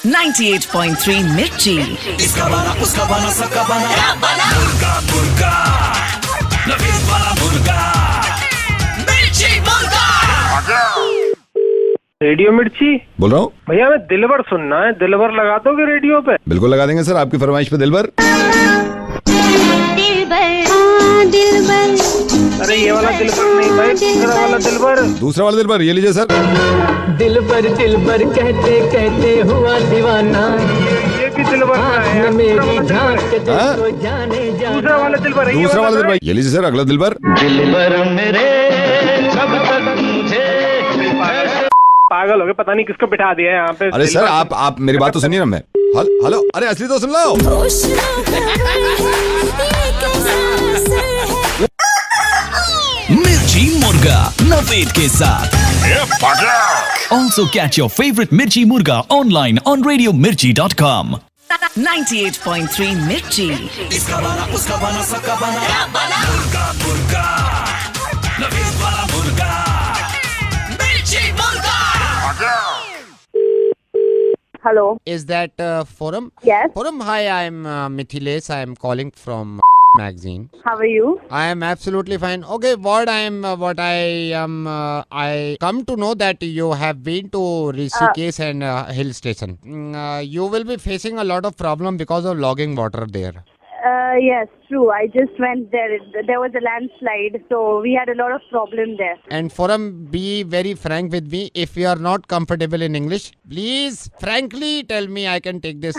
98.3 मिर्ची। इसका बना उसका बना सबका बना मुर्गा मुर्गा नफीस वाला मुर्गा मिर्ची मुर्गा। रेडियो मिर्ची बोल रहा हूँ भैया, मैं दिलबर सुनना है, दिलबर लगा दोगे रेडियो पे? बिल्कुल लगा देंगे सर, आपकी फरमाइश पे दिलबर। अरे ये वाला दिलबर नहीं भाई, दूसरा वाला दिलबर। दूसरा वाला दिलबर ये लीजिए सर। दिलबर दिलबर कहते कहते हुआ दीवाना, ये भी दिलबर का है। मेरी झांक के दिल हाँ? को जाने जाने। दूसरा वाला दिलबर है, ये दूसरा वाला वाला दिलबर ये लीजिए सर, अगला दिलबर। दिलबर मेरे कब तक मुझे पागल हो गए, पता नहीं किसको बिठा दिया है यहाँ पे। अरे सर आप मेरी बात तो सुनिए ना। मैं हेलो, अरे असली तो सुन लो। मिर्ची मुर्गा नवेद के साथ। Also catch your favorite Mirchi Murga online on radiomirchi.com। 98.3 मिर्ची। इसका बना उसका बना सबका बना मुर्गा मुर्गा नफीस वाला मुर्गा मिर्ची मुर्गा। Hello. Is that Forum? Yes. Forum, hi, I'm Mithilesh. I am calling from magazine. How are you? I am absolutely fine. Okay, I come to know that you have been to Rishikesh and hill station. You will be facing a lot of problem because of logging water there. Yes, true. I just went there. There was a landslide, so we had a lot of problem there. And Forum, be very frank with me. If you are not comfortable in English, please frankly tell me. I can take this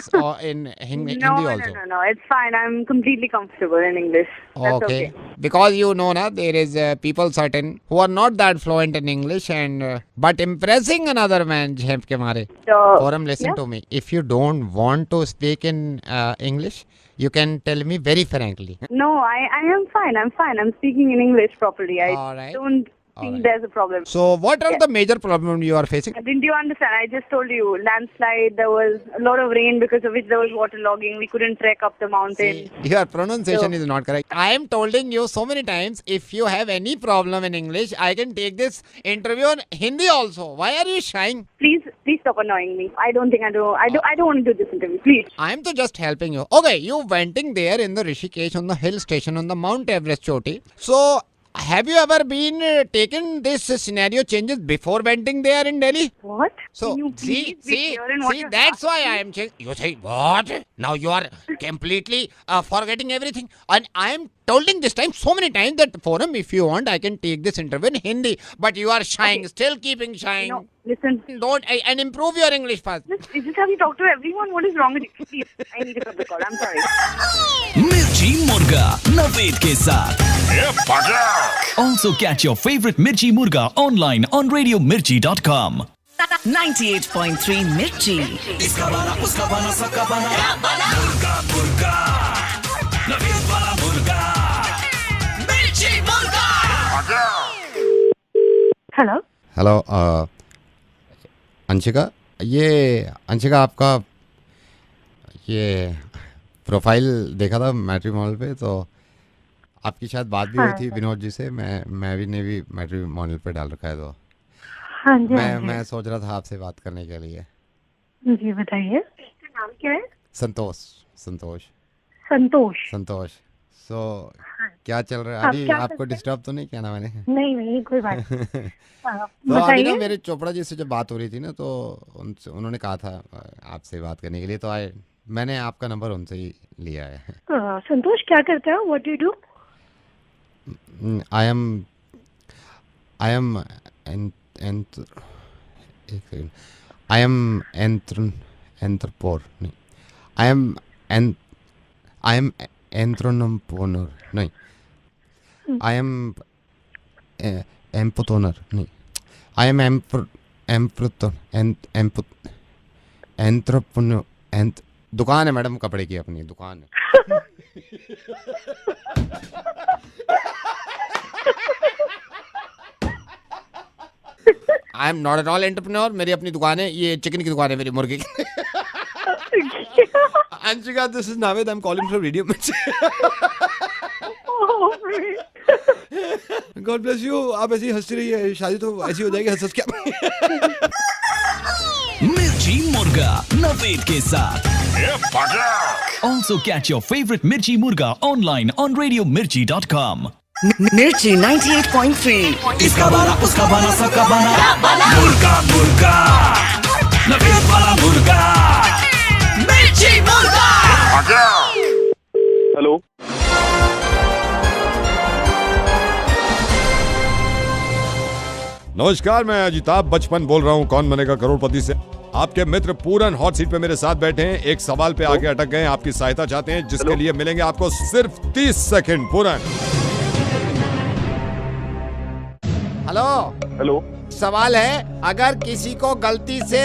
in Hindi also. No. It's fine. I'm completely comfortable in English. That's okay. Because you know, na, there is people certain who are not that fluent in English and but impressing another man jhamp ke mare. So, Forum, listen to me. If you don't want to speak in English, you can tell me very frankly. No, I am fine. I'm fine. I'm speaking in English properly. I All right. don't think there's a problem. So, what are the major problems you are facing? Didn't you understand? I just told you, landslide, there was a lot of rain because of which there was waterlogging. We couldn't trek up the mountain. See, your pronunciation is not correct. I am telling you so many times, if you have any problem in English, I can take this interview in Hindi also. Why are you shying? Please stop annoying me. I don't want to do this interview. Please. I am just helping you. Okay, you venting there in the Rishikesh on the hill station on the Mount Everest Choti. So, have you ever been taken this scenario changes before venting there in Delhi? What? So, Can you please be see, clear in what you're that's why asking? I am saying. You say what? Now you are completely forgetting everything. And I am telling this time so many times that Forum, if you want, I can take this interview in Hindi. But you are shying, still keeping shying. No, listen. Don't and improve your English first. Is this how you talk to everyone? What is wrong with you? Please, I need to cut the call. I'm sorry. मिर्ची मुर्गा नवेद के साथ। Also catch your favorite Mirchi Murga online on radiomirchi.com। 98.3 मिर्ची। इसका बना उसका बना सबका बना मुर्गा मुर्गा नफीस वाला मुर्गा मिर्ची मुर्गा। Hello. हेलो अंशिका आपका ये प्रोफाइल देखा था मैट्रिमोनियल पे, तो आपकी शायद बात भी हुई थी विनोद जी से। मैं भी ने भी मैट्रिमोनियल पे डाल रखा है, तो हाँ जी। मैं सोच रहा था आपसे बात करने के लिए। जी बताइए, नाम क्या है? संतोष। सो क्या चल रहा है अभी? आपको डिस्टर्ब तो नहीं किया ना मैंने? नहीं कोई बात तो अभी ना मेरे चोपड़ा जी से जब बात हो रही थी ना, तो उन्होंने कहा था आपसे बात करने के लिए, तो मैंने आपका नंबर उनसे ही लिया है। संतोष क्या करता है? What do you do? I am entrepreneur नहीं, आई एम एम्पोटोनर नहीं, आई एम एंथ्रोपोनो दुकान है मैडम, कपड़े की अपनी दुकान है। I am not at all entrepreneur. मेरी अपनी दुकान है, ये चिकन की दुकान है मेरी, मुर्गे की। Anshika, this is Naved, I am calling from radio Mirchi. God bless you. आप ऐसी हंसती रहिए, शादी तो ऐसी हो जाएगी हंस हंस के। मिर्ची मुर्गा मुर्गा नवेद के साथ। Also catch your favorite Mirchi Murga online on RadioMirchi.com. Mirchi 98.3. इसका बाला उसका बाला सबका बाला मुर्गा मुर्गा नवेद वाला मुर्गा मिर्ची मुर्गा। हेलो नमस्कार, मैं अजिताभ बचपन बोल रहा हूँ कौन बनेगा करोड़पति से। आपके मित्र पूरन हॉट सीट पे मेरे साथ बैठे हैं, एक सवाल पे आगे अटक गए हैं, आपकी सहायता चाहते हैं, जिसके लिए मिलेंगे आपको सिर्फ 30 सेकंड। पूरन, हेलो हेलो सवाल है, अगर किसी को गलती से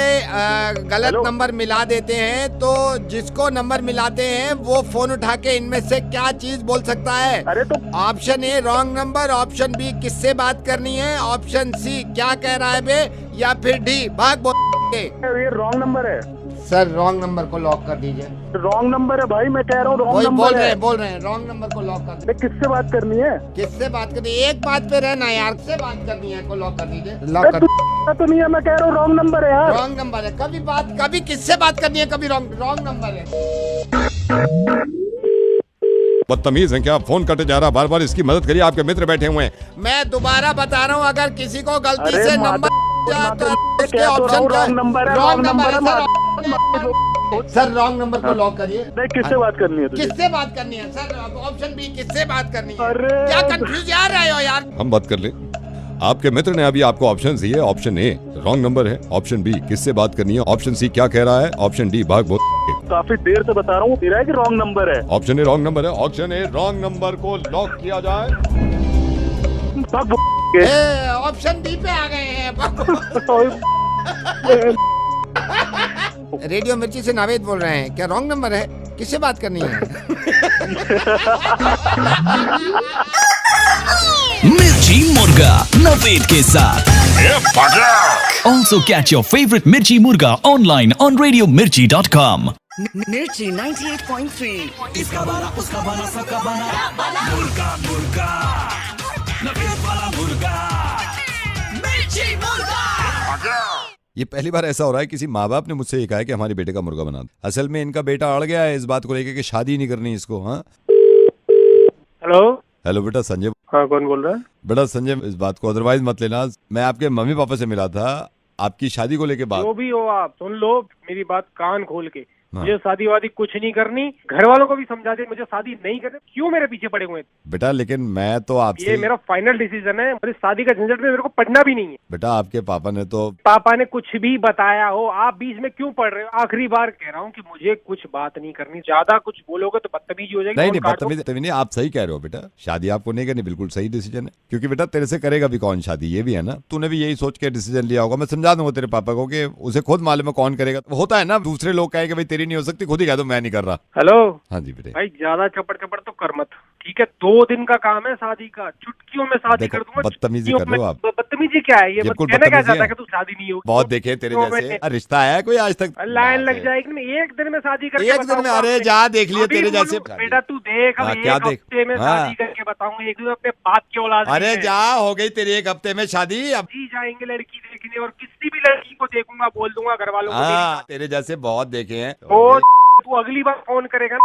गलत नंबर मिला देते हैं तो जिसको नंबर मिलाते हैं वो फोन उठा के इनमें से क्या चीज बोल सकता है? अरे तो option a wrong number, option b किससे बात करनी है, ऑप्शन सी क्या कह रहा है बे, या फिर डी भाग बोल के। ये रॉन्ग नंबर है सर रॉन्ग नंबर को लॉक कर दीजिए। रॉन्ग नंबर है भाई, मैं कह रहा हूँ रॉन्ग वही नंबर है। बोल रहे हैं रॉन्ग नंबर को लॉक कर दीजिए। किससे बात करनी है? किससे बात करनी है? एक बात पे रहना यार, किससे बात करनी है को लॉक कर दीजिए। लॉक कर तो नहीं है, मैं कह रहा हूँ रॉन्ग नंबर है यार। रॉन्ग नंबर है, कभी किससे बात करनी है, कभी रॉन्ग नंबर है। बदतमीज हैं क्या? फोन कटे जा रहा, बार बार इसकी मदद करिए, आपके मित्र बैठे हुए हैं। मैं दोबारा बता रहा हूँ, अगर किसी को गलती अरे से माता- नंबर माता- तो उसके क्या तो ऑप्शन का रॉन्ग नंबर है, रॉन्ग रॉन्ग नंबर है नंबर सर रॉन्ग नंबर को लॉक करिए। नहीं, किससे बात करनी है तुझे? किससे बात करनी है सर? ऑप्शन बी किससे बात करनी है? अरे क्या कंफ्यूज आ रहे हो यार? हम बात कर ले। आपके मित्र ने अभी आपको ऑप्शन दिए, ऑप्शन ए रॉन्ग नंबर है, ऑप्शन बी किससे बात करनी है, ऑप्शन सी क्या कह रहा है, ऑप्शन डी भाग बोल। काफी देर से बता रहा हूँ, तेरा है कि रॉन्ग नंबर है? ऑप्शन ए रॉन्ग नंबर है, ऑप्शन ए रॉन्ग नंबर को लॉक किया जाए। भाग बो- ऑप्शन डी पे आ गए हैं। रेडियो मिर्ची से नावेद बोल रहे हैं, क्या रॉन्ग नंबर है? किससे बात करनी है? मिर्ची मुर्गा नवेद के साथ। Also catch your favorite Mirchi Murga online on RadioMirchi.com. Mirchi 98.3. इसका बाला उसका बाला सबका बाला मुर्गा मुर्गा नवेद वाला मुर्गा मिर्ची मुर्गा। ये पहली बार ऐसा हो रहा है किसी माँ बाप ने मुझसे ये कहा है कि हमारे बेटे का मुर्गा बना दो। असल में इनका बेटा अड़ गया है इस बात को लेकर कि शादी नहीं करनी इसको। हाँ हेलो हेलो बेटा संजय। हाँ, कौन बोल रहा है? बेटा संजय, इस बात को अदरवाइज मत लेना, मैं आपके मम्मी पापा से मिला था आपकी शादी को लेके बात। जो भी हो आप सुन लो मेरी बात कान खोल के। हाँ। मुझे शादी वादी कुछ नहीं करनी, घर वालों को भी समझा दे मुझे शादी नहीं करनी। क्यों मेरे पीछे पड़े हुए हैं? बेटा लेकिन मैं तो आपसे ये मेरा फाइनल डिसीजन है, मेरी शादी का झंझट में मेरे को पढ़ना भी नहीं है। बेटा आपके पापा ने तो पापा ने कुछ भी बताया हो, आप बीच में क्यों पढ़ रहे हो? आखिरी बार कह रहा हूँ कि मुझे कुछ बात नहीं करनी, ज्यादा कुछ बोलोगे तो बदतमीजी हो जाएगी। नहीं फोन काट दो। बदतमीजी नहीं, आप सही कह रहे हो बेटा, शादी आपको नहीं करनी, बिल्कुल सही डिसीजन है, क्योंकि बेटा तेरे से करेगा भी कौन शादी, ये भी है ना। तूने भी यही सोच के डिसीजन लिया होगा। मैं समझा दूंगा तेरे पापा को कि उसे खुद मालूम है कौन करेगा। होता है ना, दूसरे लोग कहे कि भाई तेरी नहीं हो सकती, खुद ही कह दो मैं नहीं कर रहा। हेलो हाँ जी बेटे। भाई, ज्यादा चपड़ चपड़ तो कर मत, ठीक है? 2 दिन का काम है शादी का, चुटकियों में शादी देखो, कर दूंगा। बदतमीजी चुटकियों कर रहे हो में- आप। बदतमीजी क्या है ये? बिल्कुल कहना क्या बदतमीजी चाहता है है। कि तू शादी नहीं होगी? बहुत देखे तेरे जैसे रिश्ता है कोई आज तक? लाइन लग जाएगी ना, एक दिन में शादी करके एक दिन में? बताऊंगा। अरे जा देख लिए अभी तेरे जैसे। बोलूं, बेटा तू देख, अब हाँ, एक क्या देख? हफ्ते में हाँ। शादी करके बताऊंगा, एक दिन अपने बाप की औलाद की अरे है। जा, हो गई तेरी एक हफ्ते में शादी। अब जी जाएंगे लड़की देखने, और किसी भी लड़की को देखूंगा बोल दूंगा घर वालों को मेरी हाँ तेरे जैसे बहुत देखे हैं। ओ, तू अगली बार फोन करेगा ना,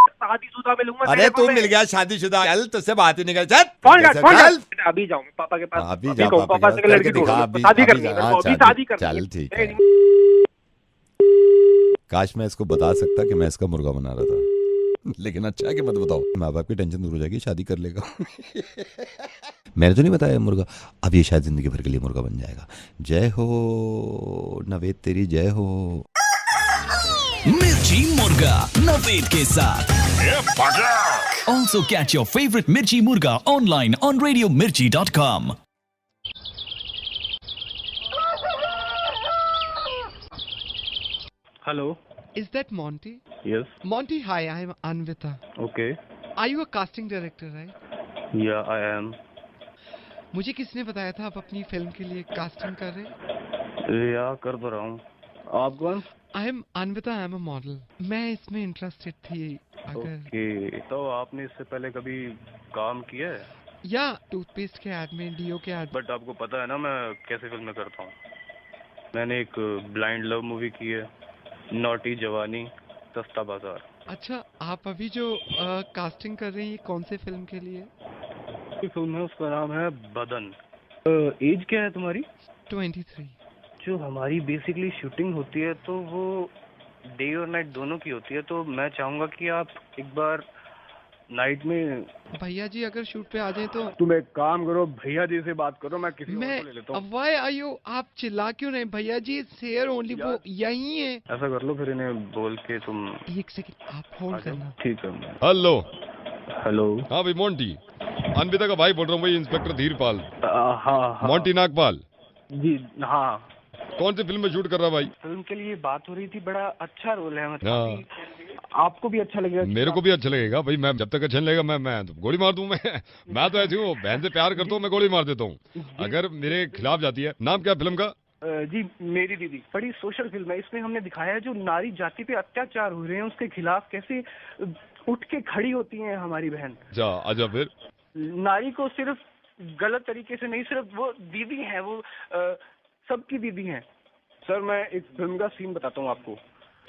शादीशुदा मिलूंगा। अरे तेरे को तू मैं। मिल गया शादीशुदा, चल तुझसे बात ही नहीं कर। चल फोन कर, फोन चल। कर। अभी जाऊँ पापा के पास, अभी अभी जा कहूँ पापा से कि लड़की दिखा, ढूंढो, अभी- शादी अभी करनी जा, है, हाँ, मेरे को अभी चल, शादी करनी है। चल ठीक है। काश मैं इसको बता सकता कि मैं इसका मुर्गा बना रहा था, लेकिन अच्छा है कि मत बताओ, माँ बाप की टेंशन दूर हो जाएगी, शादी कर लेगा। मैंने तो नहीं बताया मुर्गा, अब ये शायद जिंदगी भर के लिए मुर्गा बन जाएगा। जय हो नवेद, तेरी जय हो। मिर्ची मुर्गा नवेद के साथ। Also catch your favorite Mirchi Murga online on RadioMirchi.com. Hello, Is that Monty? Yes, Monty, hi, I'm Anvita. Okay, Are you a casting director, right? या आई एम। मुझे किसने बताया था आप अपनी फिल्म के लिए कास्टिंग कर रहे हैं? या कर तो रहा हूँ। आप कौन? I am Anvita, I am a model. मैं इसमें इंटरेस्टेड थी अगर ओके, तो आपने इससे पहले कभी काम किया है? या टूथपेस्ट के ऐड में, डीओ के ऐड। बट आपको पता है ना मैं कैसे फिल्में करता हूँ। मैंने एक ब्लाइंड लव मूवी की है, नौटी जवानी सस्ता बाजार। अच्छा, आप अभी जो कास्टिंग कर रहे हैं ये कौन से फिल्म के लिए? फिल्म है, उसका नाम है बदन। एज क्या है तुम्हारी? 23। जो हमारी बेसिकली शूटिंग होती है तो वो डे और नाइट दोनों की होती है, तो मैं चाहूंगा कि आप एक बार नाइट में। भैया जी अगर शूट पे आ जाए तो? तुम एक काम करो, भैया जी से बात करो, मैं किसी और को ले लेता हूँ। व्हाई आर यू, आप चिल्ला क्यों रहे हैं? भैया जी शेयर ओनली, वो यही है। ऐसा कर लो फिर, इन्हें बोल के तुम। एक सेकंड आप होल्ड करना। ठीक है। हेलो। हेलो। हाँ भाई मोंटी, अनविता का भाई बोल रहा हूँ भाई, इंस्पेक्टर धीरपाल। हाँ। मोंटी नागपाल जी हाँ। कौन सी फिल्म में शूट कर रहा भाई? फिल्म के लिए बात हो रही थी, बड़ा अच्छा रोल है, मतलब आपको भी अच्छा लगेगा। मेरे को भी अच्छा लगेगा भाई, मैं जब तक अच्छा नहीं लगेगा मैं तो गोली मार दूं। मैं तो ऐसी हूँ, बहन से प्यार करता हूँ, मैं गोली मार देता हूँ अगर मेरे खिलाफ जाती है। नाम क्या फिल्म का? जी मेरी दीदी। बड़ी सोशल फिल्म है, इसमें हमने दिखाया है जो नारी जाति पे अत्याचार हो रहे हैं उसके खिलाफ कैसे उठ के खड़ी होती है हमारी बहन। अच्छा फिर नारी को सिर्फ गलत तरीके से नहीं, सिर्फ वो दीदी है, वो सबकी दीदी है। सर मैं एक फिल्म का सीन बताता हूँ आपको।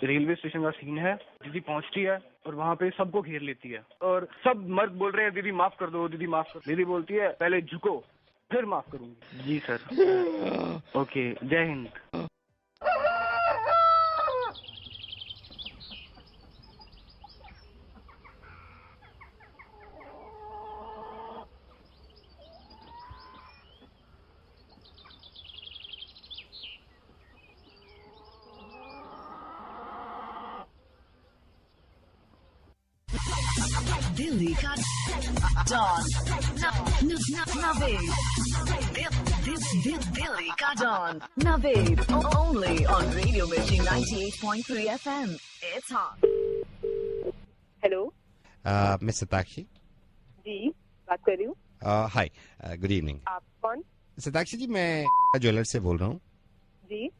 रेलवे स्टेशन का सीन है, दीदी पहुंचती है और वहाँ पे सबको घेर लेती है और सब मर्द बोल रहे हैं दीदी माफ कर दो, दीदी माफ कर। दीदी बोलती है पहले झुको फिर माफ करूंगी। जी सर। ओके, जय हिंद। दिल्ली का डॉन नवेद। दिल्ली का don Naved, only on radio Mirchi 98.3 FM। It's hot. Hello miss Satakshi ji, बात कर रही हूँ। Hi, good evening. आप कौन? सताक्षी जी मैं ज्वेलर से बोल रहा हूँ। जी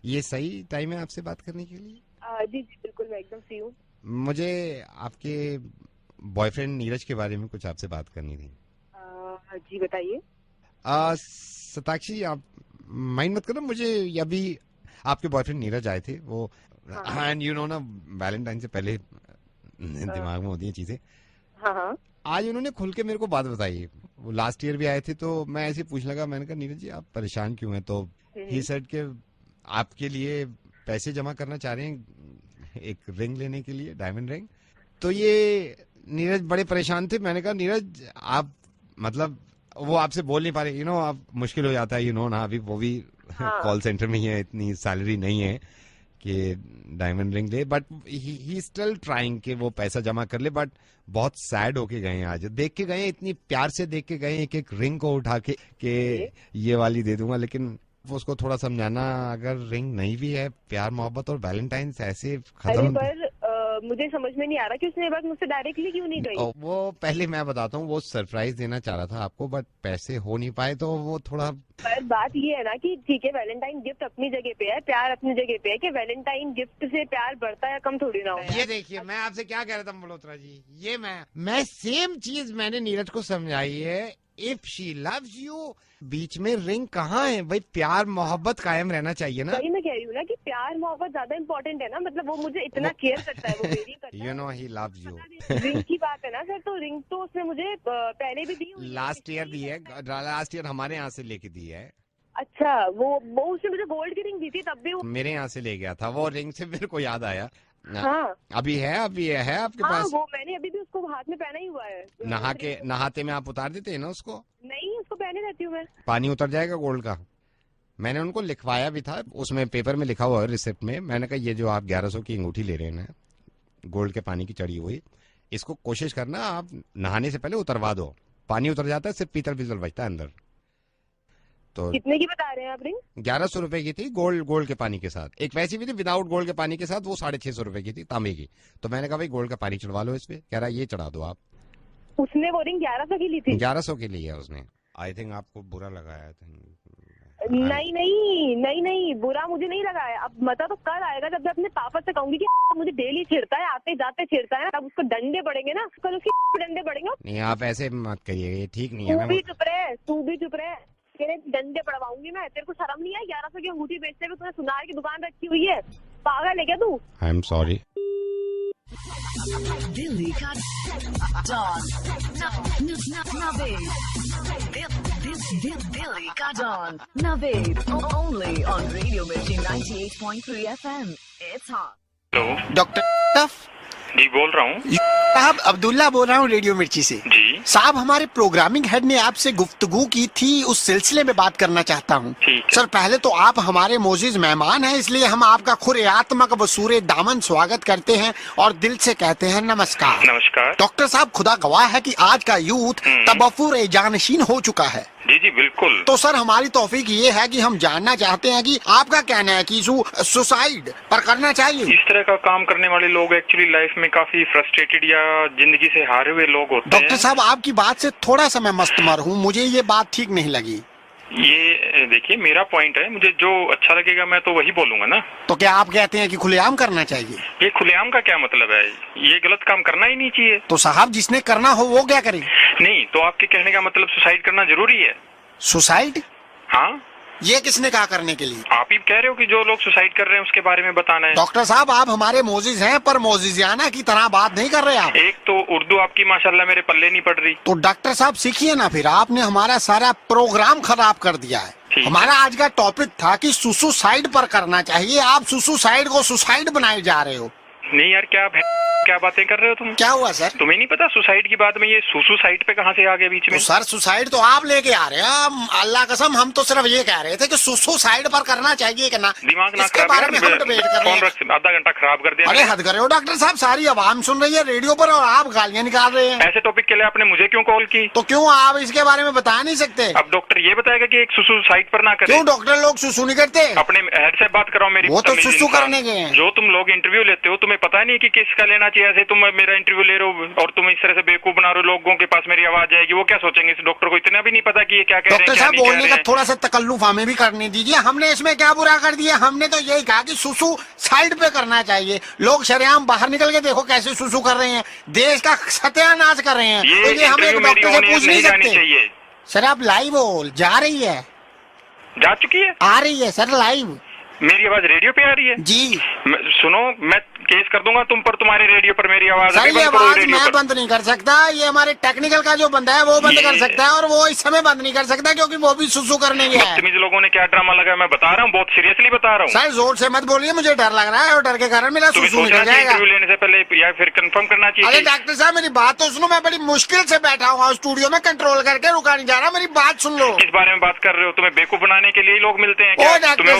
ये सही टाइम है आपसे बात करने के लिए? जी बिल्कुल, मैं एकदम फ्री हूँ। मुझे आपके बॉयफ्रेंड नीरज के बारे में कुछ आपसे बात करनी थी। जी बताइए। सताक्षी जी आप माइंड मत करो, मुझे अभी आपके बॉयफ्रेंड नीरज आए थे, वो एंड यू नो ना वैलेंटाइन से पहले दिमाग में होती हैं चीजें। हाँ। आज उन्होंने खुल के मेरे को बात बताई। वो लास्ट ईयर भी आए थे तो मैं ऐसे पूछने लगा, मैंने कहा नीरज जी आप परेशान क्यों हैं? तो ही सेड के आपके लिए पैसे जमा करना चाह रहे हैं एक रिंग लेने के लिए, डायमंड रिंग। तो ये नीरज बड़े परेशान थे। मैंने कहा नीरज आप मतलब वो आपसे बोल नहीं पा रहे, आप मुश्किल हो जाता है ना, अभी वो भी कॉल सेंटर में ही है, इतनी सैलरी नहीं है कि डायमंड रिंग ले, बट ही स्टिल ट्राइंग कि वो पैसा जमा कर ले। बट बहुत सैड होके गए हैं आज, देख के गए, इतनी प्यार से देख के गए एक एक रिंग को उठा के कि ये वाली दे दूंगा। लेकिन उसको थोड़ा समझाना, अगर रिंग नहीं भी है, प्यार मोहब्बत और वैलेंटाइन ऐसे खत्म। पर मुझे समझ में नहीं आ रहा कि उसने बात मुझसे डायरेक्टली क्यों नहीं कही। वो पहले मैं बताता हूँ, वो सरप्राइज देना चाह रहा था आपको, बट पैसे हो नहीं पाए तो वो थोड़ा। पर बात ये है ना कि ठीक है, वैलेंटाइन गिफ्ट अपनी जगह पे है, प्यार अपनी जगह पे है, कि वैलेंटाइन गिफ्ट से प्यार बढ़ता है कम थोड़ी ना हो। ये देखिए मैं आपसे क्या कह रहा था मल्होत्रा जी, ये मैं सेम चीज मैंने नीरज को समझाई है। इफ शी लव्स यू, बीच में रिंग कहाँ है भाई? प्यार मोहब्बत कायम रहना चाहिए ना। वही मैं कह रही हूँ ना कि प्यार मोहब्बत ज्यादा इम्पोर्टेंट है ना, मतलब वो मुझे इतना केयर करता है, वो मेरी करता है। You know he loves you. Ring की बात है ना सर, तो रिंग तो उसने मुझे पहले भी दी। लास्ट ईयर दी है, लास्ट ईयर हमारे यहाँ से लेके दी है। अच्छा, वो उसने मुझे गोल्ड की रिंग दी थी, तब भी वो मेरे यहाँ से ले गया था। वो रिंग से मेरे को याद आया। हाँ अभी है आपके हाँ, पास? वो मैंने अभी भी उसको हाथ में पहना ही हुआ है। नहाते में आप उतार देते हैं ना उसको? नहीं, उसको पहने रहती हूँ मैं। पानी उतर जाएगा गोल्ड का? मैंने उनको लिखवाया भी था, उसमें पेपर में लिखा हुआ है रिसिप्ट में। मैंने कहा ये जो आप 1100 की अंगूठी ले रहे हैं ना, गोल्ड के पानी की चढ़ी हुई, इसको कोशिश करना आप नहाने से पहले उतरवा दो। पानी उतर जाता है, सिर्फ पीतल बचता है अंदर। तो कितने की बता रहे हैं आप रिंग? 1100 रुपए की थी गोल्ड के पानी के साथ। एक वैसी भी थी विदाउट गोल्ड के पानी के साथ, वो 650 रुपए की थी, तांबे की। तो मैंने कहा भाई गोल्ड का पानी चढ़वा लो इस पे। कह रहा ये चढ़ा दो आप। उसने वो रिंग 1100 की ली थी? 1100 की ली है उसने। आई थिंक आपको बुरा लगा है। नहीं, बुरा मुझे नहीं लगा है। अब मजा तो कल आएगा जब मैं अपने पापा से कहूंगी कि मुझे डेली छेड़ता है, आते जाते छेड़ता है, तब उसको डंडे पड़ेंगे ना, कल उसके डंडे पड़ेंगे। नहीं आप ऐसे मत करिए, ये ठीक नहीं है। तू भी चुप रहे, तेरे डंडे पड़वाऊंगी मैं। तेरे को शर्म नहीं है? 1100 की अंगूठी बेचते हुए तूने सुनार की दुकान रखी हुई है, पागल है क्या तू? I am sorry. दिल्ली का डॉन नवेद। दिल्ली का don Naved only on radio Mirchi 98.3 FM। It's hot. Hello doctor ji, बोल रहा हूँ साहब, अब्दुल्ला बोल रहा हूँ रेडियो मिर्ची से। जी साहब, हमारे प्रोग्रामिंग हेड ने आपसे गुफ्तगू की थी, उस सिलसिले में बात करना चाहता हूँ। सर, पहले तो आप हमारे मोजिज मेहमान हैं, इसलिए हम आपका खुरेआत्मक वसूरे दामन स्वागत करते हैं और दिल से कहते हैं नमस्कार। नमस्कार। डॉक्टर साहब, खुदा गवाह है कि आज का यूथ तबफुर जानशीन हो चुका है। जी जी बिल्कुल। तो सर, हमारी तौफीक ये है कि हम जानना चाहते हैं कि आपका कहना है कि सुसाइड पर करना चाहिए। इस तरह का काम करने वाले लोग एक्चुअली लाइफ में काफी फ्रस्ट्रेटेड या जिंदगी से हारे हुए लोग होते हैं। डॉक्टर साहब, आपकी बात से थोड़ा सा मैं मस्तमर हूँ, मुझे ये बात ठीक नहीं लगी। ये देखिए, मेरा पॉइंट है, मुझे जो अच्छा लगेगा मैं तो वही बोलूंगा ना। तो क्या आप कहते हैं कि खुलेआम करना चाहिए? ये खुलेआम का क्या मतलब है? ये गलत काम करना ही नहीं चाहिए। तो साहब, जिसने करना हो वो क्या करे? नहीं, तो आपके कहने का मतलब सुसाइड करना जरूरी है? सुसाइड? हाँ। ये किसने कहा करने के लिए? आप ही कह रहे हो कि जो लोग सुसाइड कर रहे हैं उसके बारे में बताना है। डॉक्टर साहब, आप हमारे मोजिज हैं, पर मोजिजियाना की तरह बात नहीं कर रहे आप। एक तो उर्दू आपकी माशाल्लाह मेरे पल्ले नहीं पड़ रही। तो डॉक्टर साहब सीखिए ना, फिर आपने हमारा सारा प्रोग्राम खराब कर दिया है। हमारा आज का टॉपिक था कि सुसाइड पर करना चाहिए, आप सुसाइड को सुसाइड बनाए जा रहे हो। नहीं यार, क्या बातें कर रहे हो तुम? क्या हुआ सर? तुम्हें नहीं पता सुसाइड की बात में ये सुसाइड पे कहाँ से आ गए बीच में? तो सर, सुसाइड तो आप लेके आ रहे हैं, अल्लाह कसम, हम तो सिर्फ ये कह रहे थे कि सुसाइड पर करना चाहिए कि ना। दिमाग ना इसके बारे में हम डिबेट कर रहे हैं। आधा घंटा खराब कर दिया। अरे हद करे हो डॉक्टर साहब, सारी आवाम सुन रही है रेडियो पर और आप गालियाँ निकाल रहे हैं। ऐसे टॉपिक के लिए आपने मुझे क्यों कॉल की? तो क्यों आप इसके बारे में बता नहीं सकते? अब डॉक्टर ये बताएगा कि एक सुसाइड पर ना करे। क्यों डॉक्टर लोग सुसु नहीं करते? अपने हेड से बात कराओ मेरी। वो तो सुसु करने गए हैं। जो तुम लोग इंटरव्यू लेते हो, तुम्हें पता नहीं कि किसका लेना चाहिए। ऐसे तुम मेरा इंटरव्यू ले रहे हो और तुम इस तरह से बेवकूफ बना रहे हो, लोगों के पास मेरी आवाज जाएगी, वो क्या सोचेंगे? इस डॉक्टर को इतना भी नहीं पता कि ये क्या कह रहे हैं। डॉक्टर साहब, बोलने का थोड़ा सा तकल्लुफ हमें भी करने दीजिए। हमने इसमें क्या बुरा कर दिया? हमने तो यही कहा कि सुसु साइड पे करना चाहिए। लोग शरेआम बाहर निकल के देखो कैसे सुसु कर रहे हैं, देश का सत्यानाश कर रहे हैं। तो ये हम एक डॉक्टर से पूछ नहीं सकते? सर, आप लाइव हो, जा रही है? जा चुकी है? आ रही है सर लाइव। मेरी आवाज रेडियो पे आ रही है? जी। सुनो, मैं केस कर दूंगा तुम पर, तुम्हारे रेडियो पर मेरी आवाज। सर, ये आवाज मैं बंद नहीं कर सकता, ये हमारे टेक्निकल का जो बंदा है वो बंद कर सकता है, और वो इस समय बंद नहीं कर सकता क्योंकि वो भी सुसु करने गया है। बदतमीज लोगों ने क्या ड्रामा लगाया, मैं बता रहा हूँ, बहुत सीरियसली बता रहा हूँ। सर, जोर से मत बोलिए, मुझे डर लग रहा है और डर के कारण मेरा सुसु निकल जाएगा। इंटरव्यू लेने से पहले या फिर कंफर्म करना चाहिए। अरे डॉक्टर साहब, मेरी बात तो सुनो, मैं बड़ी मुश्किल से बैठा हुआ स्टूडियो में, कंट्रोल करके रुका नहीं जा रहा, मेरी बात सुन लो। किस बारे में बात कर रहे हो? तुम्हें बेवकूफ बनाने के लिए लोग मिलते हैं क्या? डॉक्टर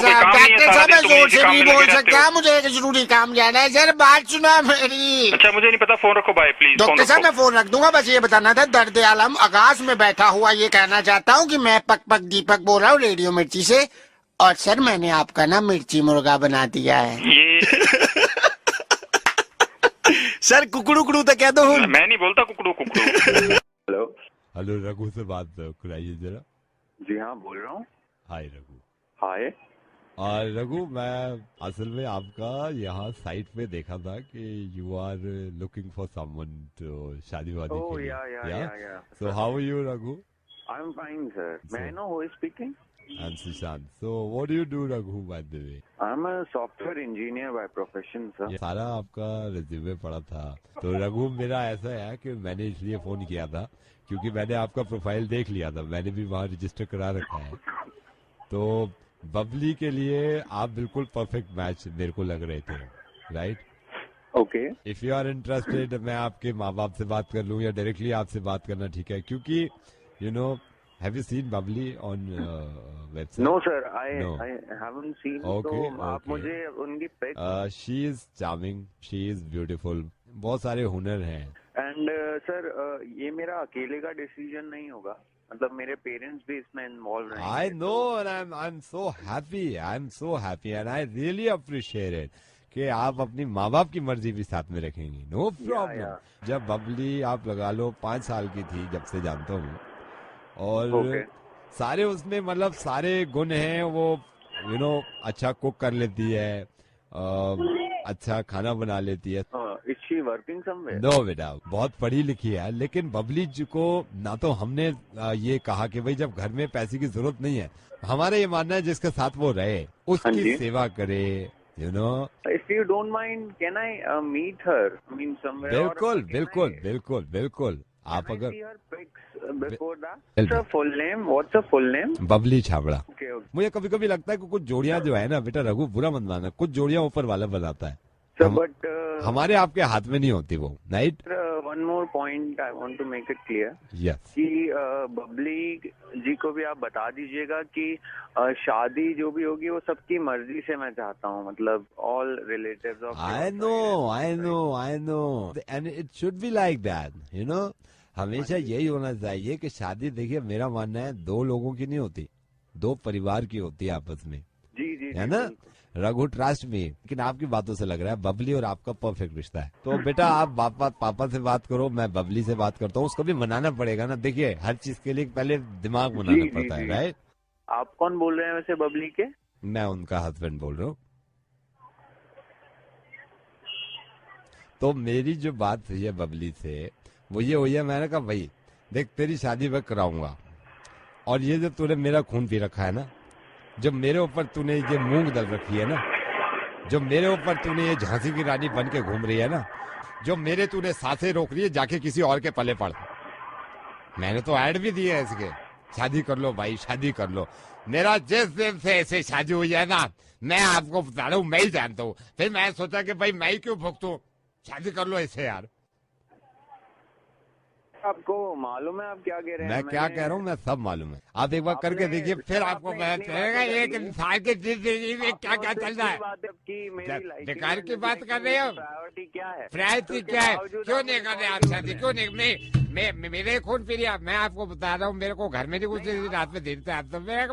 साहब, मैं जोर से नहीं बोल सकता, मुझे एक जरूरी काम जाना है। सर, बात सुना मेरी। अच्छा, मुझे नहीं पता, फोन रखो, बाय प्लीज। डॉक्टर साहब, मैं फोन रख दूंगा, बस ये बताना था, दर्द आलम आकाश में बैठा हुआ ये कहना चाहता हूँ कि मैं पक दीपक बोल रहा हूँ रेडियो मिर्ची से, और सर मैंने आपका ना मिर्ची मुर्गा बना दिया है। ये सर, कुकड़ू तो कह दो। मैं नहीं बोलता कुकड़ू। हेलो हेलो, रघु से बात कराइए जरा। जी हाँ, बोल रहा हूँ। हाय रघु। हाय। और रघु, मैं असल में आपका यहाँ साइट पे देखा था कि you are looking for someone to शादी वादी के लिए। Yeah. So how are you Raghu? I am fine sir. May I know who is speaking? I'm Sushant. So what do you do, Raghu, by the way? I'm a software engineer by profession, sir. सारा आपका resume पड़ा था। तो रघु, मेरा ऐसा है कि मैंने इसलिए फोन किया था क्योंकि मैंने आपका प्रोफाइल देख लिया था, मैंने भी वहाँ रजिस्टर करा रखा है। तो बबली के लिए आप बिल्कुल परफेक्ट मैच मेरे को लग रहे थे, right? Okay. If you are interested, मैं आपके माँ बाप से बात कर लूँ या डायरेक्टली आपसे बात करना ठीक है? क्योंकि you know, have you seen Bubbly on website? No sir, I haven't seen. Okay, तो आप मुझे उनकी pic. She is charming, she is beautiful. बहुत सारे हुनर हैं। And sir, ये मेरा अकेले का डिसीजन नहीं होगा, मतलब मेरे पेरेंट्स भी इसमें इन्वॉल्व हैं। I know, and I'm so happy, and I really appreciate it कि आप अपनी माँ बाप की मर्जी भी साथ में रखेंगी। No problem. जब बबली आप लगा लो 5 साल की थी, जब से जानता हूँ, और सारे उसमें मतलब सारे गुण हैं। वो यू नो अच्छा कुक कर लेती है, अच्छा खाना बना लेती है। Is she working somewhere? No बेटा, बहुत पढ़ी लिखी है, लेकिन बबली जी को ना तो हमने ये कहा कि भाई जब घर में पैसे की जरूरत नहीं है, हमारा ये मानना है जिसके साथ वो रहे उसकी सेवा करे, you know. If you don't mind, can I meet her? I mean, somewhere. बिल्कुल बिल्कुल बिल्कुल बिल्कुल। आप अगर see her pics before that. What's her full name? What's her full name? Babli Chhabra. Okay, okay. मुझे कभी कभी लगता है कि कुछ जोड़ियां जो है ना बेटा रघु, बुरा मत मानना, कुछ जोड़ियां ऊपर वाला बनाता है। So, but हमारे आपके हाथ में नहीं होती वो, right? one more point I want to make it clear. Yes. कि बबली जी को भी आप बता दीजिएगा कि शादी जो भी होगी वो सबकी मर्जी से मैं चाहता हूँ, मतलब all relatives of. I know, and it should be like that, you know. हमेशा यही होना चाहिए कि शादी, देखिए मेरा मानना है, दो लोगों की नहीं होती, दो परिवार की होती है आपस में। जी है ना रघु, ट्रस्ट में। लेकिन आपकी बातों से लग रहा है बबली और आपका परफेक्ट रिश्ता है। तो बेटा आप पापा से बात करो, मैं बबली से बात करता हूँ। उसको भी मनाना पड़ेगा ना, देखिए हर चीज के लिए पहले दिमाग बनाना पड़ता है, राइट? आप कौन बोल रहे हैं वैसे बबली के? मैं उनका हस्बैंड बोल रहा हूँ। तो मेरी जो बात हुई है बबली से वो ये हुई है, मैंने कहा भाई देख तेरी शादी मैं कराऊंगा, और ये जो तूने मेरा खून पी रखा है ना, जब मेरे ऊपर तूने ये मूंग दल रखी है ना, जो मेरे ऊपर तूने ये झांसी की रानी बन के घूम रही है ना, जो मेरे तूने सांसें रोक रही है, जाके किसी और के पले पड़। मैंने तो ऐड भी दिए है इसके, शादी कर लो भाई, शादी कर लो। मेरा जिस दिन से ऐसे शादी हुई है ना, मैं आपको बता रहा हूँ, मैं ही जानता हूँ। फिर मैं सोचा कि भाई मैं ही क्यों भुगतूं, शादी कर लो ऐसे यार। आपको मालूम है आप क्या कह रहे हैं? मैं क्या कह रहा हूँ, मैं सब मालूम है। आप एक बार करके देखिए, फिर आपको पता चलेगा एक इंसान की जिंदगी में क्या क्या चल रहा है। बेकार की बात कर रहे हो, प्रायोरिटी क्या है? प्रायोरिटी क्या है? क्यों नहीं कर रहे आप शादी, क्यों नहीं? मैं मेरे खून पी लिया, मैं आपको बता रहा हूँ, मेरे को घर में नहीं कुछ रात में देते आप, तो मैं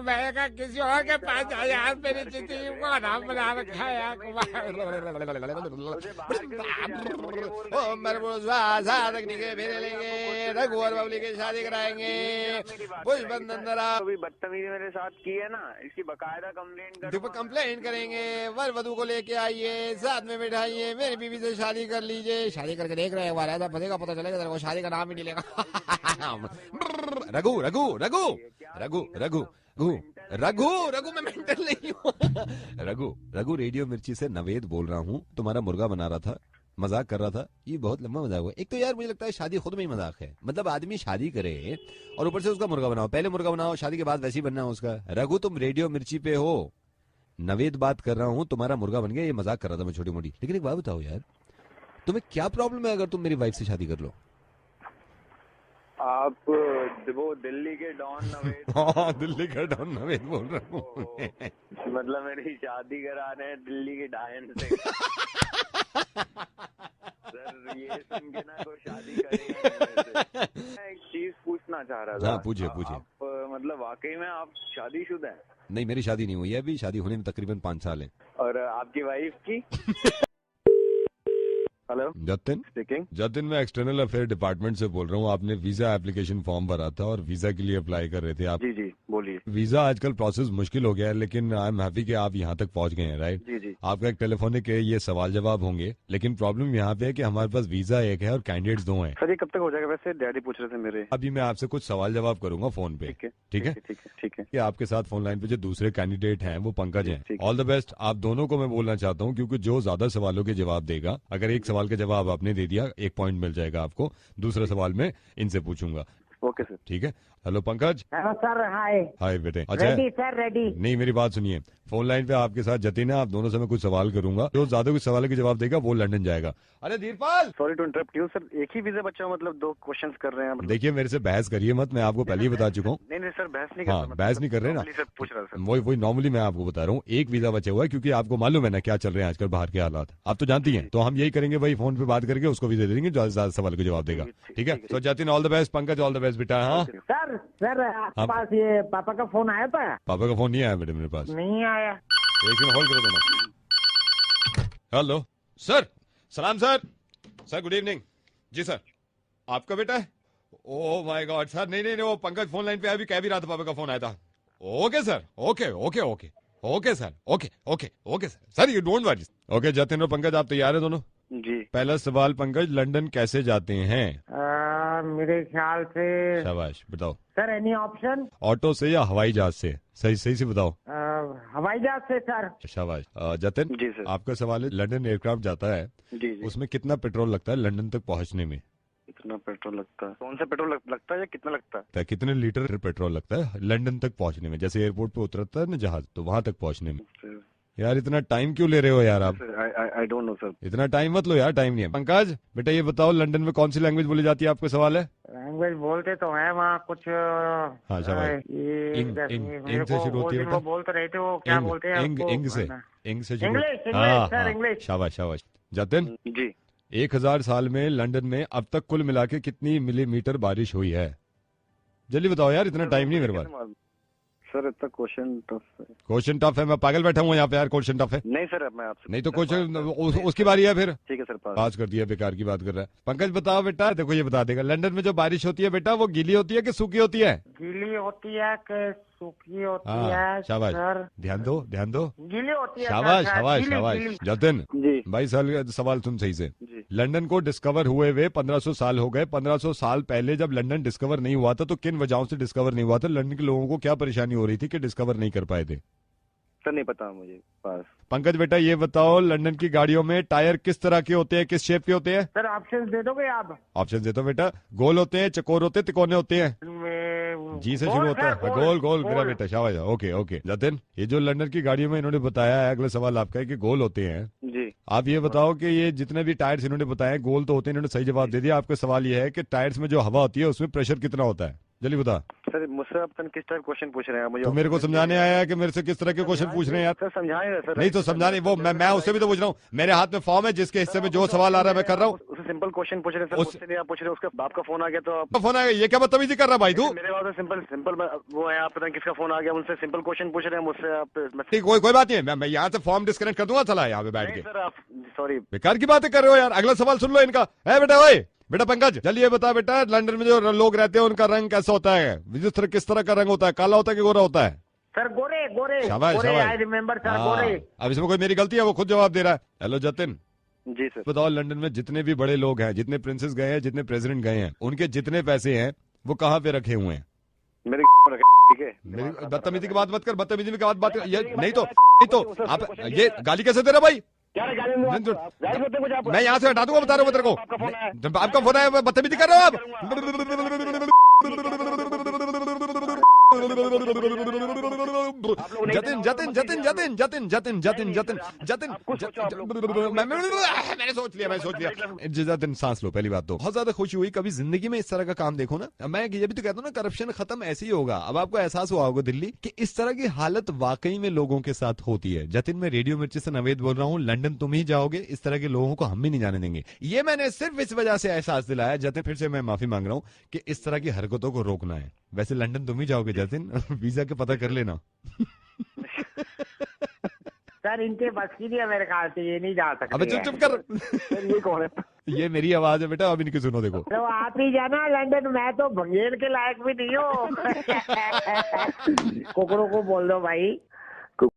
किसी और के पास जाए यार, मेरी जिंदगी को आराम बना रखा है यार। रघु और बबली की शादी कराएंगे, अभी बदतमीजी मेरे साथ की है ना, इसकी बकायदा कंप्लेंट करेंगे। वर वधु को लेके आइए, साथ में बैठाइए, मेरी बीवी से शादी कर लीजिए। शादी करके देख रहे हैं, ऐसा पता चलेगा तेरे को शादी का नाम ही नहीं लेगा। रघु रघु रघु रघु रघु रघु रघु मैं मेंटल नहीं हूँ। रघु रेडियो मिर्ची से नवेद बोल रहा हूँ। तुम्हारा मुर्गा बना रहा था, मजाक कर रहा था। ये बहुत लंबा मजाक हुआ। एक तो यार मुझे लगता है शादी खुद में ही मजाक है। मतलब आदमी शादी करे और ऊपर से उसका मुर्गा बनाओ। पहले मुर्गा बनाओ, शादी के बाद वैसे ही बनना है उसका। रघु तुम रेडियो मिर्ची पे हो, नवेद बात कर रहा हूँ, तुम्हारा मुर्गा बन गया। ये मजाक कर रहा था मैं छोटी मोटी। लेकिन एक बात बताओ यार, तुम्हें क्या प्रॉब्लम है अगर तुम मेरी वाइफ से शादी कर लो? आप वो दिल्ली के डॉन नवेद। हाँ दिल्ली का डॉन नवेद बोल रहा हूँ। मतलब मेरी शादी करा रहे हैं दिल्ली के डायन से। सर ये सुन के ना कोई शादी करेगा। मैं एक चीज पूछना चाह रहा था। हाँ पूछिए। आप मतलब वाकई में आप शादीशुदा हैं? नहीं मेरी शादी नहीं हुई है अभी, शादी होने में तकरीबन 5 साल है। और आपकी वाइफ की? हेलो जतिन मैं एक्सटर्नल अफेयर डिपार्टमेंट से बोल रहा हूँ। आपने वीजा एप्लीकेशन फॉर्म भरा था और वीजा के लिए अप्लाई कर रहे थे आप? जी बोलिए। वीजा आजकल प्रोसेस मुश्किल हो गया है, लेकिन आई एम हैप्पी कि आप यहाँ तक पहुँच गए हैं, राइट? जी आपका एक टेलीफोनिक ये सवाल जवाब होंगे, लेकिन प्रॉब्लम यहाँ पे है कि हमारे पास वीजा एक है और कैंडिडेट्स 2 हैं। सर ये कब तक हो जाएगा? वैसे डैडी पूछ रहे थे मेरे। अभी मैं आपसे कुछ सवाल जवाब करूंगा फोन पे, ठीक है? कि आपके साथ फोन लाइन पे जो दूसरे कैंडिडेट हैं वो पंकज हैं। ऑल द बेस्ट आप दोनों को मैं बोलना चाहता हूँ, क्योंकि जो ज्यादा सवालों के जवाब देगा, अगर एक सवाल का जवाब आपने दे दिया 1 पॉइंट मिल जाएगा आपको। दूसरा सवाल मैं इनसे पूछूंगा। Okay sir. ठीक है। Hello Pankaj. Hello sir. Hi बेटे। अच्छा रेडी सर रेडी। नहीं मेरी बात सुनिए, फोन लाइन पे आपके साथ जतिन है। आप दोनों से मैं कुछ सवाल करूंगा, जो ज्यादा कुछ सवालों के जवाब देगा वो लंदन जाएगा। अरे Dheerpal sorry to interrupt you sir, एक ही वीजा बचा मतलब 2 क्वेश्चंस कर रहे हैं मतलब। देखिए मेरे से बहस करिए मत, मैं आपको पहले ही बता चुका हूँ। नहीं सर बहस नहीं हाँ बहस नहीं कर रहे ना, पूछ रहा सर। वही नॉर्मली मैं आपको बता रहा हूँ। एक वीजा बचा हुआ है, क्योंकि आपको मालूम है ना क्या चल रहे हैं आजकल बाहर के हालात, आप तो जानती हैं। तो हम यही करेंगे भाई, फोन पे बात करके उसको वीजा दे देंगे जो ज्यादा सवाल का जवाब देगा। ठीक है। तो Jatin all the best, Pankaj all the best बेटा। हाँ सर आपके पास ये पापा का फोन आया था? पापा का फोन नहीं आया बेटे मेरे पास। नहीं आया। एक मिनट होल्ड करो दोनों। हेलो सर, सलाम सर गुड इवनिंग। जी सर आपका बेटा है? ओह माय गॉड सर, नहीं वो पंकज फोन लाइन पे अभी कह भी रहा था पापा का फोन आया था। Okay sir, okay sir, okay sir you don't worry. Okay Jatin और पंकज आप तैयार है दोनों? जी। पहला सवाल पंकज, लंदन कैसे जाते हैं? मेरे ख्याल से। शाबाश बताओ सर एनी ऑप्शन? ऑटो से या हवाई जहाज से? सही से बताओ। हवाई जहाज से सर। शाबाश। जतिन जी सर। आपका सवाल है, लंदन एयरक्राफ्ट जाता है, जी जी। उसमें कितना पेट्रोल लगता है लंदन तक पहुंचने में? कितना पेट्रोल लगता है? कौन सा पेट्रोल लगता है या कितना लगता है? कितने लीटर पेट्रोल लगता है लंदन तक पहुंचने में? जैसे एयरपोर्ट पे उतरता है ना जहाज, तो वहां तक पहुंचने में। यार इतना टाइम क्यों ले रहे हो यार आप? I don't know sir. इतना टाइम मत लो यार, टाइम नहीं है। पंकज बेटा ये बताओ, लंदन में कौन सी लैंग्वेज बोली जाती है? आपका सवाल है। लैंग्वेज बोलते तो है वहाँ कुछ। हाँ शाबाश। इंग से शुरू होती है बेटा। बोल तो रहे थे, वो क्या बोलते हैं? इंग से शुरू। इंग्लिश। हाँ शाबाश शाबाश। जतिन जी 1000 साल में लंदन में अब तक कुल मिला के कितनी मिलीमीटर बारिश हुई है? जल्दी बताओ यार, इतना टाइम नहीं मेरे पास। सर इतना क्वेश्चन टफ है। क्वेश्चन टफ है? मैं पागल बैठा हूँ यहाँ पे यार, क्वेश्चन टफ है? नहीं सर, मैं आपसे नहीं तो क्वेश्चन उसकी बारी है फिर। ठीक है सर। पास कर दिया, बेकार की बात कर रहा है। पंकज बताओ बेटा, देखो ये बता देगा, लंदन में जो बारिश होती है बेटा वो गीली होती है कि सूखी होती है? गीली होती है कि सूखी होती है? हाँ शाबाश, ध्यान दो ध्यान दो। गीली होती है। शाबाश शाबाश शाबाश। जतिन जी 22 साल का सवाल सुन सही से। लंदन को डिस्कवर हुए 1500 साल हो गए। 1500 साल पहले जब लंदन डिस्कवर नहीं हुआ था तो किन वजहों से डिस्कवर नहीं हुआ था? लंदन के लोगों को क्या परेशानी हो रही थी कि डिस्कवर नहीं कर पाए थे? सर नहीं पता मुझे पास। पंकज बेटा ये बताओ, लंदन की गाड़ियों में टायर किस तरह के होते हैं, किस शेप के होते हैं? सर ऑप्शन दे दोगे आप? ऑप्शन देता हूँ बेटा। गोल होते हैं, चकोर होते हैं, तिकोने होते हैं? जी से शुरू होता है। गोल गोल मेरा बेटा, शाबाश। Okay okay. जतिन ये जो लंदन की गाड़ियों में इन्होंने बताया है, अगला सवाल आपका है कि गोल होते हैं। जी आप ये बताओ कि ये जितने भी टायर्स इन्होंने बताए गोल तो होते हैं, इन्होंने सही जवाब दे दिया। आपका सवाल ये है कि टायर्स में जो हवा होती है उसमें प्रेशर कितना होता है? जल्दी बता। सर मुझसे आप किस टाइप क्वेश्चन पूछ रहे हैं मुझे? तो मेरे को समझाने आया है कि मेरे से किस तरह के क्वेश्चन पूछ रहे हैं यार? सर समझाएंगे सर। नहीं तो समझाने वो मैं उससे भी तो पूछ रहा हूँ। मेरे हाथ में फॉर्म है जिसके हिस्से में जो सवाल आ रहा है मैं कर रहा हूँ। उससे सिंपल क्वेश्चन पूछ रहे हैं सर, मुझसे नहीं आप पूछ रहे। उसका बाप का फोन आ गया तो आप फोन आ गया, ये क्या बदतमीजी कर रहा भाई तू? मेरे पास सिंपल वो है, आप पता नहीं किसका फोन आ गया, उनसे सिंपल क्वेश्चन पूछ रहे हैं मुझसे आप। कोई बात नहीं है, मैं यहाँ से फॉर्म डिस्कनेक्ट कर दूंगा चला यहाँ पे बैठ के। सर आप सॉरी बेकार की बातें कर रहे हो यार। अगला सवाल सुन लो इनका है बेटा। भाई बेटा पंकज जल्दी ये बता बेटा, लंदन में जो लोग रहते हैं उनका रंग कैसा होता है? किस तरह का रंग होता है? काला होता है कि गोरा होता है? सर गोरे गोरे। शाबाश शाबाश। आई रिमेम्बर सर, गोरे। अब इसमें कोई मेरी गलती है? वो खुद जवाब दे रहा है। हेलो जतिन जी सर बताओ, लंदन में जितने भी बड़े लोग हैं, जितने प्रिंसेस गए हैं, जितने प्रेसिडेंट गए हैं, उनके जितने पैसे हैं वो कहाँ पे रखे हुए हैं? मेरे ठीक है। मेरी बदतमीजी की बात मत कर, बदतमीजी की बात ये नहीं तो आप ये गाली कैसे दे रहे भाई? मैं यहाँ से हटा दूंगा, बता रहा हूँ तेरे को। आपका फोन है, बदतमीजी कर रहे हो आप। जतिन जतिन जतिन जतिन जतिन जतिन जतिन जतिन जतिन मैंने सोच लिया। जतिन सांस लो। पहली बात तो बहुत ज्यादा खुशी हुई, कभी जिंदगी में इस तरह का काम देखो ना। मैं ये भी तो कहता हूँ ना, करप्शन खत्म ऐसे ही होगा। अब आपको एहसास हुआ होगा दिल्ली कि इस तरह की हालत वाकई में लोगों के साथ होती है। जतिन मैं रेडियो मिर्ची से नवेद बोल रहा हूँ। लंदन तुम ही जाओगे, इस तरह के लोगों को हम भी नहीं जाने देंगे। ये मैंने सिर्फ इस वजह से एहसास दिलाया। जतिन फिर से मैं माफी मांग रहा हूँ कि इस तरह की हरकतों को रोकना है। वैसे लंदन तुम ही जाओगे जतिन, वीजा के पता कर लेना। सर इनके बस की नहीं है मेरे ख्याल से, ये नहीं जा सकते। अबे चुप कर। ये कौन है? ये मेरी आवाज है बेटा, अब इनकी सुनो। देखो तो आप ही जाना लंदन, मैं तो भंगेर के लायक भी नहीं हूँ। कुकरों को बोल दो भाई।